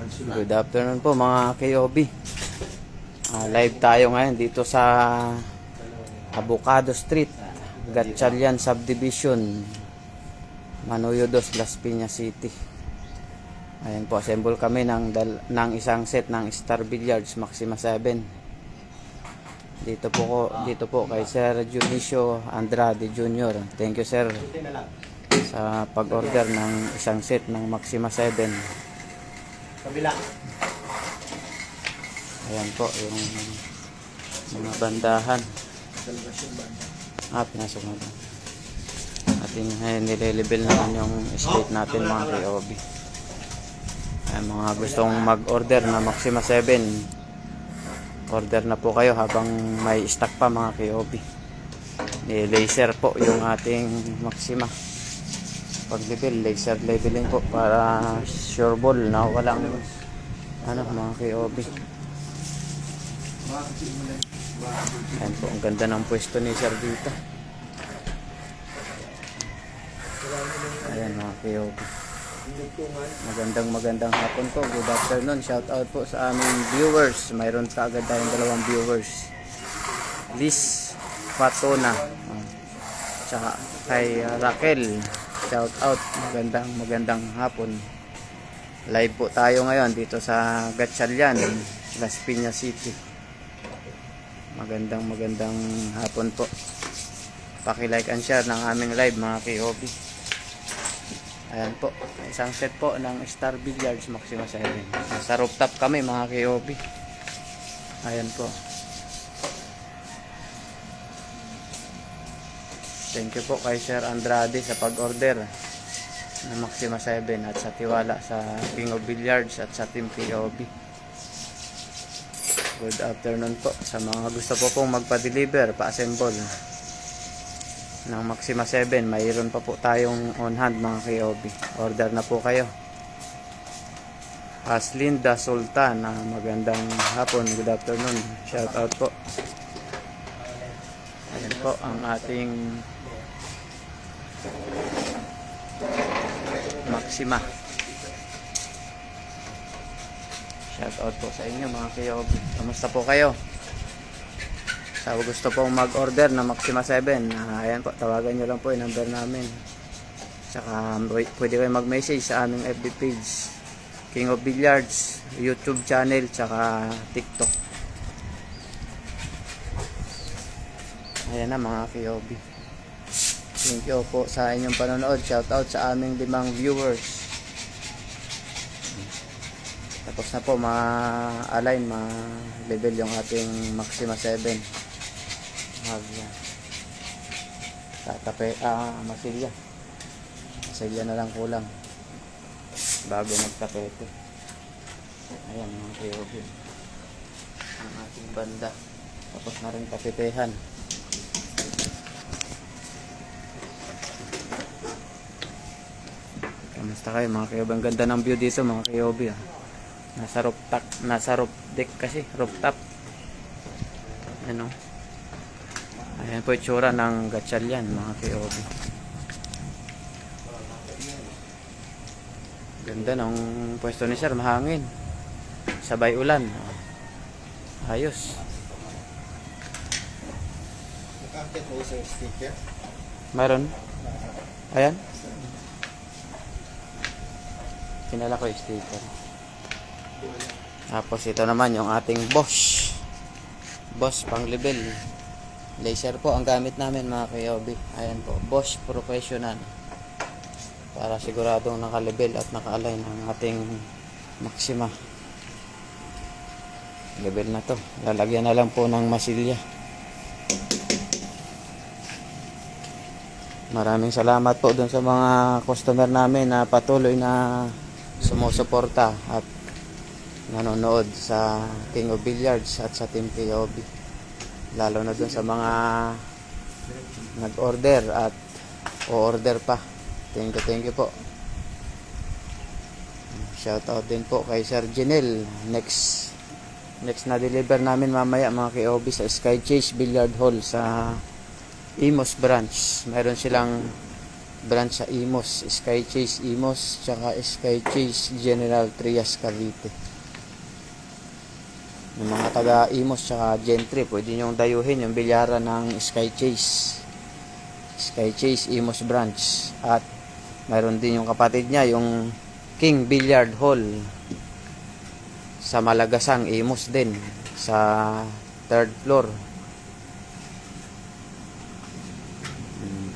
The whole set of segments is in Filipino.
Good afternoon po mga KOB. Live tayo ngayon dito sa Avocado Street, Gatchalian Subdivision, Manoyo 2, Las Piñas City. Ayan po, assemble kami ng isang set ng Star Billiards Maxima 7. Dito po kay Sir Junicio Andrade Jr. Thank you sir sa pag-order ng isang set ng Maxima 7. Kabila. Ayan po yung mga bandahan. Pinasok na ito. Ating nilelevel naman yung slate natin mga KOB. Ayan, mga gustong mag-order na Maxima 7, order na po kayo habang may stock pa mga KOB. Ni-laser po yung ating Maxima. Pag-level, laser leveling po para sure ball na walang mga KOB. Ayan po, ang ganda ng pwesto ni sir dito. Ayan mga KOB. Magandang hapon po. Good afternoon. Shout out po sa aming viewers. Mayroon kaagad tayong 2 viewers. Liz Fatona, tsaka kay Raquel. Shout out. Magandang hapon. Live po tayo ngayon dito sa Gatchalian, Las Piñas City. Magandang hapon po. Paki-like and share ng aming live mga KOB. Ayan po, isang set po ng Star Billiards Maxima 7. Sa rooftop kami mga KOB. Ayan po. Thank you po kay Sir Andrade sa pag-order ng Maxima 7 at sa tiwala sa King of Billiards at sa Team KOB. Good afternoon po sa mga gusto po pong magpa-deliver, pa-assemble ng Maxima 7. Mayroon pa po tayong on hand mga KOB. Order na po kayo. Aslinda Sultan, magandang hapon, good afternoon. Shout out po. Ayan po ang ating Maxima. Shout out po sa inyo mga KOB. Kamusta po kayo? Sa gusto pong mag-order na Maxima 7, ayan po, tawagan nyo lang po yung number namin. Tsaka pwede kayo mag-message sa aming FB page, King of Billiards, YouTube channel, tsaka TikTok. Ayan na mga KOB. Thank you po sa inyong panonood. Shout out sa aming 5 viewers. Tapos na po ma-align, ma-level yung ating Maxima 7. Tatape, masilya na lang kulang bago magtapete. Ayan mga KOB, ang ating banda. Tapos na rin tapetehan. Kamusta kayo mga KOB? Ang ganda ng view dito mga KOB. Nasa roof deck kasi, rooftop. Ano? Ayan po itsura ng Gatchalian mga KOB. Ganda ng pwesto ni sir, mahangin. Sabay ulan. Ayos. Nakakit mo isang sticker? Mayroon? Ayan. Kinala ko yung sticker. Tapos ito naman yung ating Bosch pang level. Laser po ang gamit namin mga KOB. Ayan po, Bosch Professional, para siguradong naka-level at naka-align ang ating Maxima. Level na to. Lalagyan na lang po ng masilya. Maraming salamat po dun sa mga customer namin na patuloy na sumusuporta at nanonood sa King of Billiards at sa Team KOB. Lalo na dun sa mga nag-order at o-order pa. Thank you po. Shout out din po kay Sir Jinel. Next na deliver namin mamaya mga KOB sa Sky Chase Billiard Hall sa Imos branch. Mayroon silang branch sa Imos, Sky Chase Imos, tsaka Sky Chase General Trias Cavite. Yung mga taga Imos tsaka Gentry, pwede nyo dayuhin yung bilyaran ng Sky Chase. Sky Chase Imos branch. At mayroon din yung kapatid niya, yung King Billiard Hall sa Malagasang, Imos din, sa 3rd floor.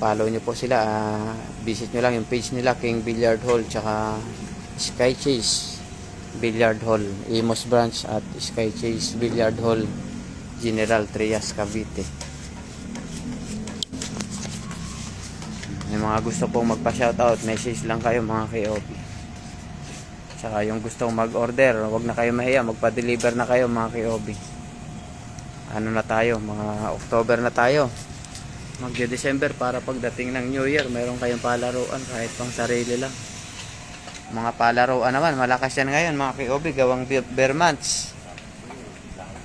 Follow nyo po sila, visit nyo lang yung page nila, King Billiard Hall tsaka Sky Chase Billiard Hall, Imos branch, at Sky Chase Billiard Hall, General Trias, Cavite. May mga gusto pong magpa-shoutout, message lang kayo mga KOB. Tsaka yung gustong mag-order, wag na kayo mahiya, magpa-deliver na kayo mga KOB. Ano na tayo, mga October na tayo, magde-December, para pagdating ng New Year mayroon kayong palaruan kahit pang sarili lang. Mga palaruan naman malakas yan ngayon mga KOB, gawang bare months.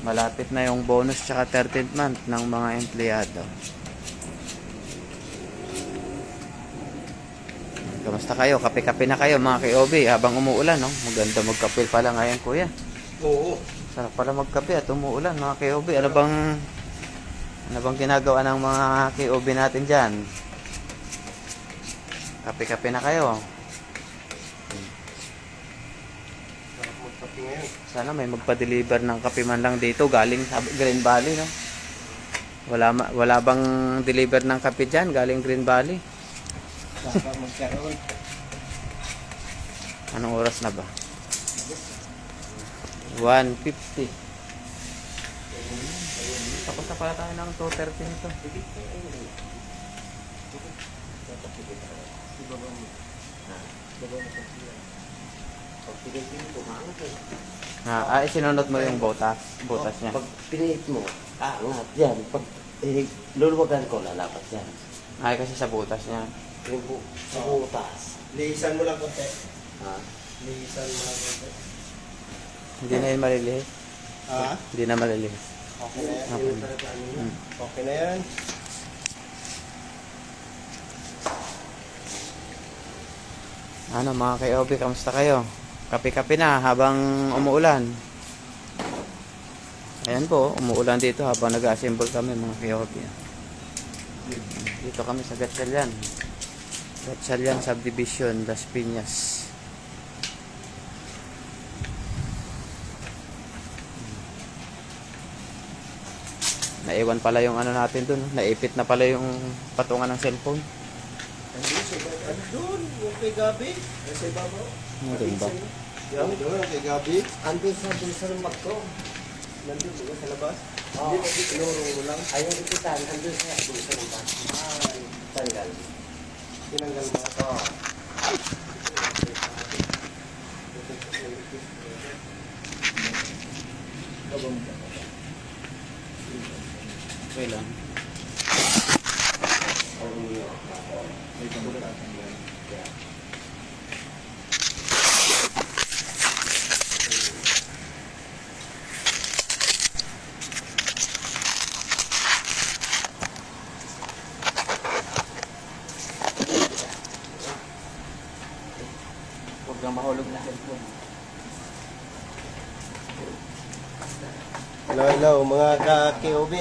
Malapit na yung bonus tsaka 13th month ng mga empleyado. Kamusta kayo? Kape-kape na kayo mga KOB habang umuulan, no? Maganda magkape pala ngayon, kuya. Oo. Sarap pala magkape at umuulan mga KOB. Ano bang ginagawa ng mga KOB natin dyan? Kape-kape na kayo. Sarap magkape ngayon. Sana may magpa-deliver ng kape man lang dito galing sa Green Valley, no? Wala bang deliver ng kape dyan galing Green Valley? Saka magkaroon. Anong oras na ba? 1:50. Tapos na pala tayo ng 2:30 nito. Sinunod mo yung butas niya. Pag pinihit mo, angat yan. Pag luluwagan ko, lalapat yan. Ay, kasi sa butas niya. Yung sa butas. Lihisan mo lang konti. Ha? Lihisan mo lang konti. Hindi na yun malilihis. Ha? Hindi na malilihis. Okay na yan. Okay. Okay na yan. Ano mga KOB, kamusta kayo? Kape-kape na habang umuulan. Ayan po, umuulan dito habang nag-assemble kami mga KOB. Dito kami sa Gatchalian. Gatchalian Subdivision, Las Piñas. Naiwan pala yung ano natin dun. Naipit na pala yung patungan ng cellphone. Andun, yung kay Gabi. Nasa ibabaw. Andun ba? Andun, kay Gabi. Andun sa lumag ko. Nandun, di ba, sa labas? Oo. Hindi mo tinurong mo lang. Ayaw ikitan, andun sa lumag. Tanggal. Tinanggal mo. Oo. Okay lang. Huwag kang mahulog na cellphone. Hello, hello, mga ka-KOB.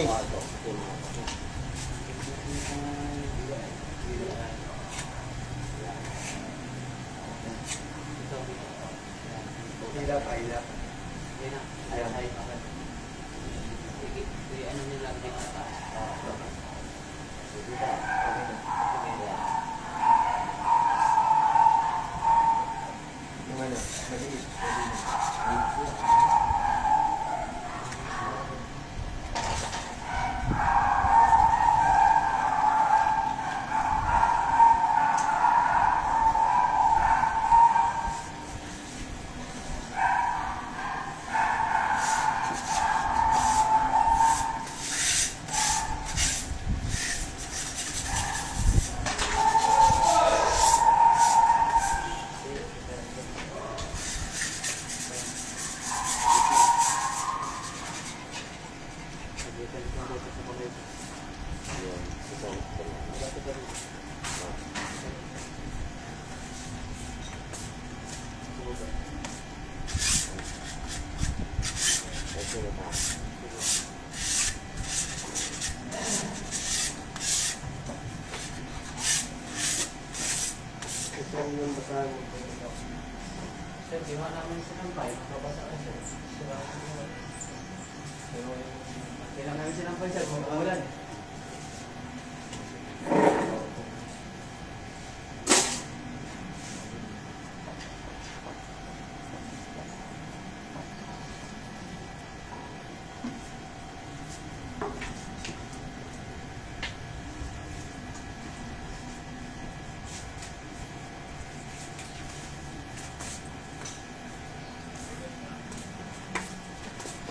Hilap, hilap. Ayaw, ayaw. Ano nila dito? Yung ano, maliit. Sige pa. Ito yung basahan mo. Sir, di ba namin sinampay? Babasa ka, sir. Kailangan namin sinampay, sir. Kung umulan.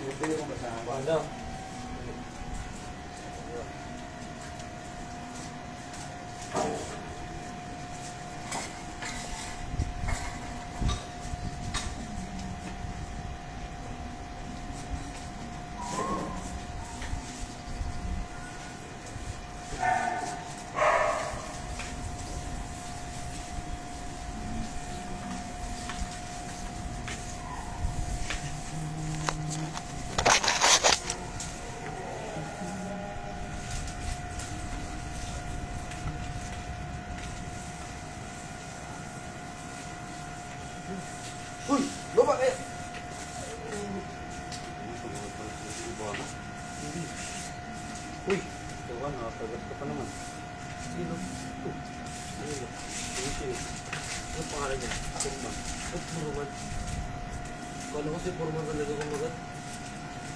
Ito yung basahan mo. Ano? Uy! Baba kayo! Uy! Ito ka, nakakagat ka pa naman. Sino? Sino? Sino? Ano pangalan niya? Purman. Ba't Purman? Kala ko si Purman talaga kumagat.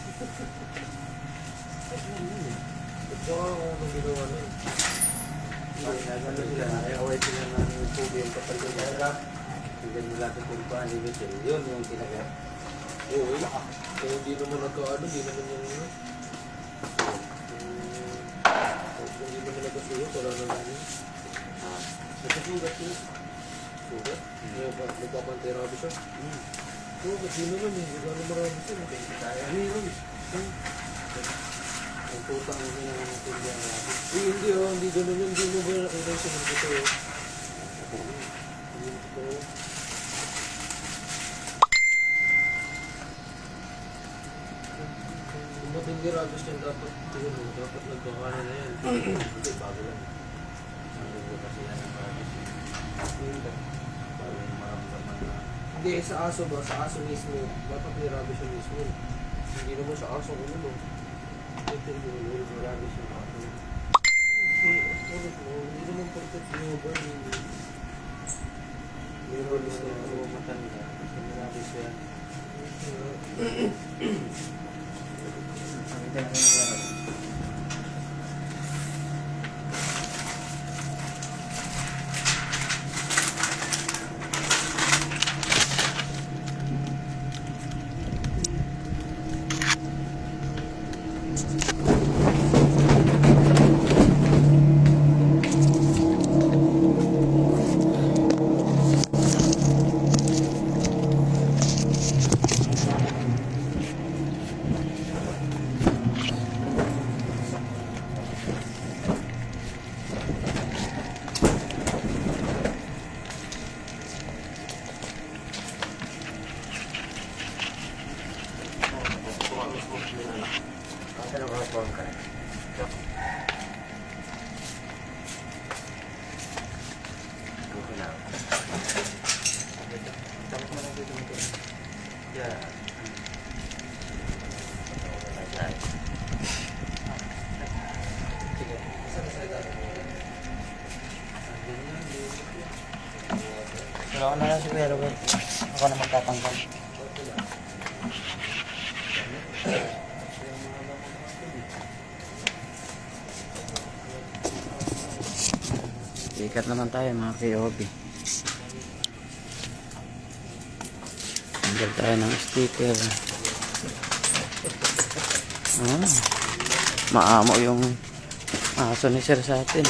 Ba't saka ako nang ginawa na yun? Nagano sila, ay-away sila ng tubig yung kapal ko dyan. Tignan mo lahat ng pulpaan, yun yung tinagat. Oo, kaya hindi naman nagkaano, hindi naman yung ano. Kung hindi naman nagkasuyo, wala naman yun. Nagkasugat yun. Sugat? Nagpapanterabi siya. Oo, kasi naman eh, hindi gano'n marami siya. Ano yun? Ang tuta ang ginagawa ng tubig ang lahat. Hindi oh, hindi gano'n yun. Hindi mo ba nakita yung sinunod ito eh? Hindi mo ito. Kung matindi rabis yan, dapat nagkakanan na yan. Hindi, bago lang. Ang lugo kasi yan ang parabis. Parang maramdaman na. Hindi, sa aso ba? Sa aso mismo. Dapat may rabis siya mismo. Hindi naman sa aso ko no. Ito yung ulo, rabis yung aso. Hindi naman perfect yung over. May rabis na yung matanda. Kasi may rabis yan. Ang ito na rin ako. Wala ko na lang si Kuya Robert. Ako naman tatanggal. Ikat naman tayo mga KOB. Tanggal tayo ng sticker. Maamo yung aso ni Sir sa atin.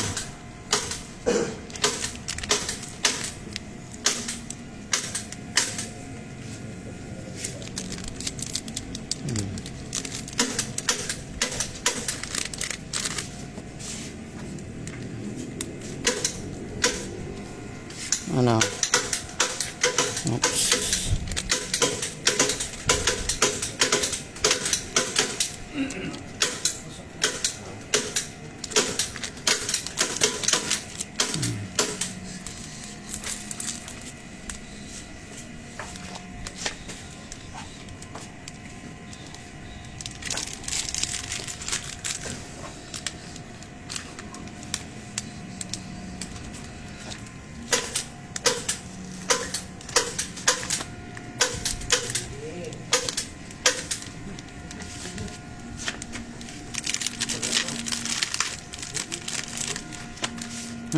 Ano? Oops.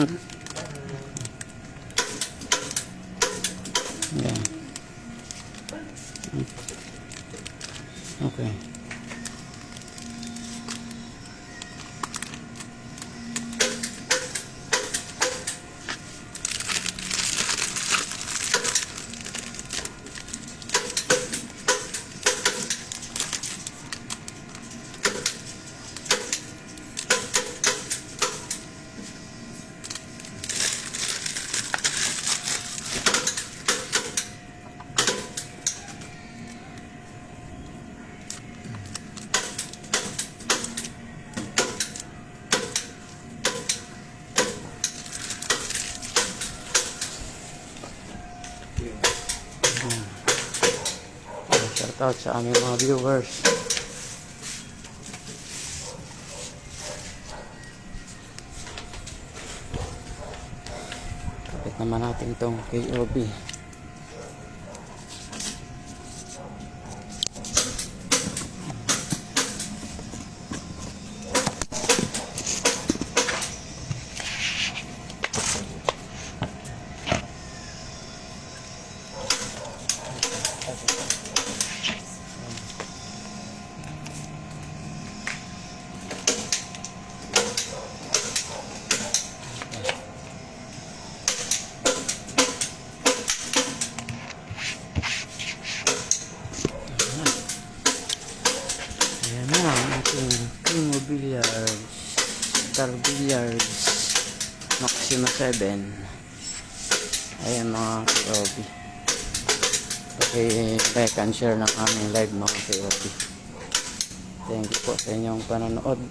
Yeah. Okay. Shout out sa aming mga viewers. Kapit naman natin itong KOB. Ayan na ang ating King of Billiards, Star Billiards, Maxima 7. Ayan mga KOB. Like and share ng aming live mga KOB. Thank you po sa inyong panonood.